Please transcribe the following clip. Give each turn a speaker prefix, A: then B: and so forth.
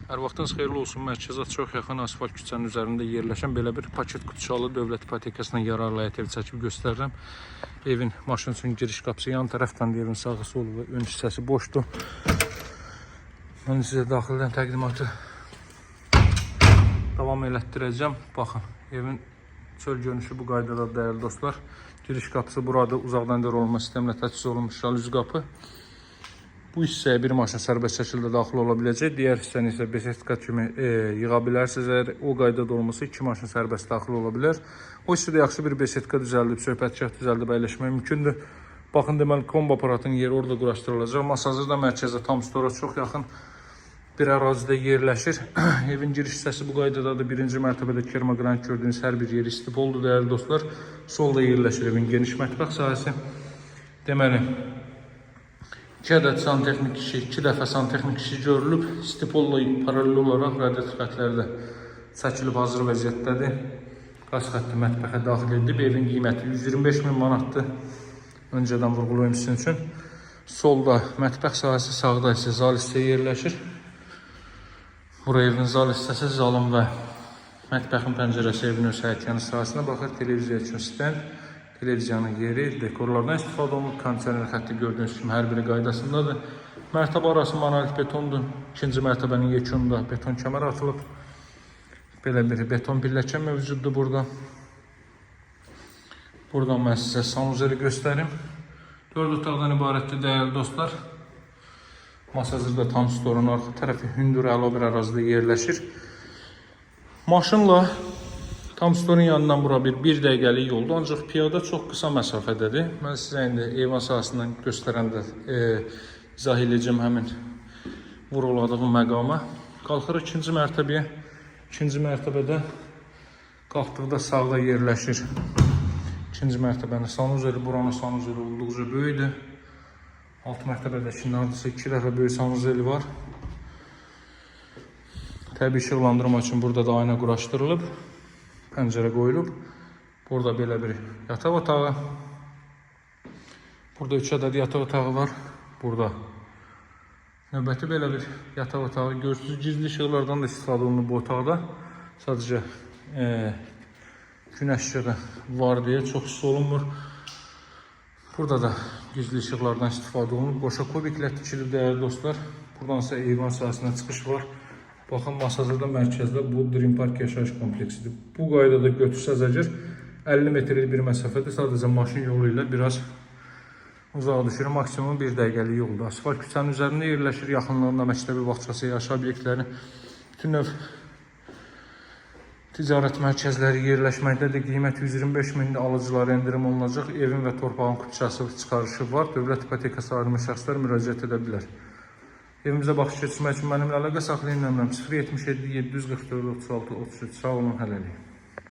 A: Hər vaxtınız xeyirli olsun. Mərkəzə çox yaxın asfalt küçənin üzərində yerləşən belə bir paket qutuçalı dövlət ipotekasından yararlı həyət evi çəkib göstərirəm. Evin maşın üçün giriş qapısı yan tərəfdən, evin sağı solu və ön hissəsi boşdur. Mən sizə daxildən təqdimatı davam elətdirəcəm. Baxın, evin çöl görünüşü bu qaydada dəyərli dostlar. Giriş qapısı burada, uzaqdan idarə olunma sistemlə təchiz olunmuş şalüz qapı. Bu hissəyə bir maşın sərbəst şəkildə daxil ola biləcək. Digər hissəni isə besetka kimi yığa bilərsiniz. Əgər o qaydada olmasa 2 maşın sərbəst daxil ola bilər. O hissədə yaxşı bir besetka düzəldib, söhbətgah düzəldib əyləşmək mümkündür. Baxın, deməli kombo aparatının yeri orada quraşdırılacaq. Masazırda mərkəzə tam stora çox yaxın bir ərazidə yerləşir. Evin giriş hissəsi bu qaydadadır. Birinci mərtəbədə kermoqranit gördüyünüz hər bir yeri istipoldur, dəyərli dostlar. Solda yerləşir evin geniş mətbəx sahəsi. Deməli, 2 ədəd santexnik işi, 2 dəfə santexnik işi görülüb. Stipolla paralel olaraq radiator xətləri də çəkilib hazır vəziyyətdədir. Qaz xətti mətbəxə daxil edilib. Evin qiyməti 125.000 manatdır. Öncədən vurğulayım sizin üçün. Solda mətbəx sahəsi, sağda isə zal hissə yerləşir. Buraya evin zal hissəsi, zalın və mətbəxin pəncərəsi evin öz həyətyanı sahəsinə baxır. Televiziya üçün stend, televiziyanın yeri, dekorlardan istifadə olunub. Kondisioner xətti gördüyünüz kimi hər biri qaydasındadır. Mərtəbə arası monolit betondur. İkinci mərtəbənin yekununda beton kəmər atılıb. Belə bir beton pilləkən mövcuddur burada. Buradan mən sizə sanuzeli göstərim. 4 otaqdan ibarətdir dəyərli dostlar. Masazırda tam storun arxa tərəfi hündür əla bir ərazidə yerləşir. Maşınla tam storun yanından bura bir dəqiqəlik yoldur, ancaq piyada çox qısa məsafədədir. Mən sizə indi eyvan sahəsindən göstərəndə izah edəcəm həmin vurğuladığım məqama. Qalxırıq ikinci mərtəbəyə. İkinci mərtəbədə qalxdıqda sağda yerləşir. İkinci mərtəbənin sanuzeli, buranın sanuzeli olduqca böyükdür. Alt mərtəbədəkinin ardısı 2 dəfə böyük sanuzeli var. Təbii işıqlandırma üçün burada da ayna quraşdırılıb. Pəncərə qoyulub. Burada belə bir yataq otağı. Burada 3 ədəd yataq otağı var. Burada növbəti belə bir yataq otağı. Görürsünüz, gizli işıqlardan da istifadə olunub bu otaqda. Sadəcə günəş işığı var deyə çox hiss olunmur. Burada da gizli işıqlardan istifadə olunub. Qoşa kubiklə tikilib dəyərli dostlar. Buradan isə eyvan sahəsinə çıxış var. Baxın, Masazırda mərkəzdə bu Dream Park yaşayış kompleksidir. Bu qaydada götürsəz əgər 50 metrlik bir məsafədir. Sadəcə maşın yolu ilə biraz uzağa düşür. Maksimum 1 dəqiqəlik yoldur. Asfalt küçənin üzərində yerləşir. Yaxınlığında məktəbi, bağçası, yaşayış obyektləri, bütün növ ticarət mərkəzləri yerləşməkdədir. Qiymət 125.000, alıcılara endirim olunacaq. Evin və torpağın kupçası çıxarışı var. Dövlət ipotekası ayrılmış şəxslər müraciət edə bilər. Evimizə baxış keçirmək üçün mənimlə əlaqə saxlayın. Nömrəm 077 744 36 33. Sağ olun, hələlik.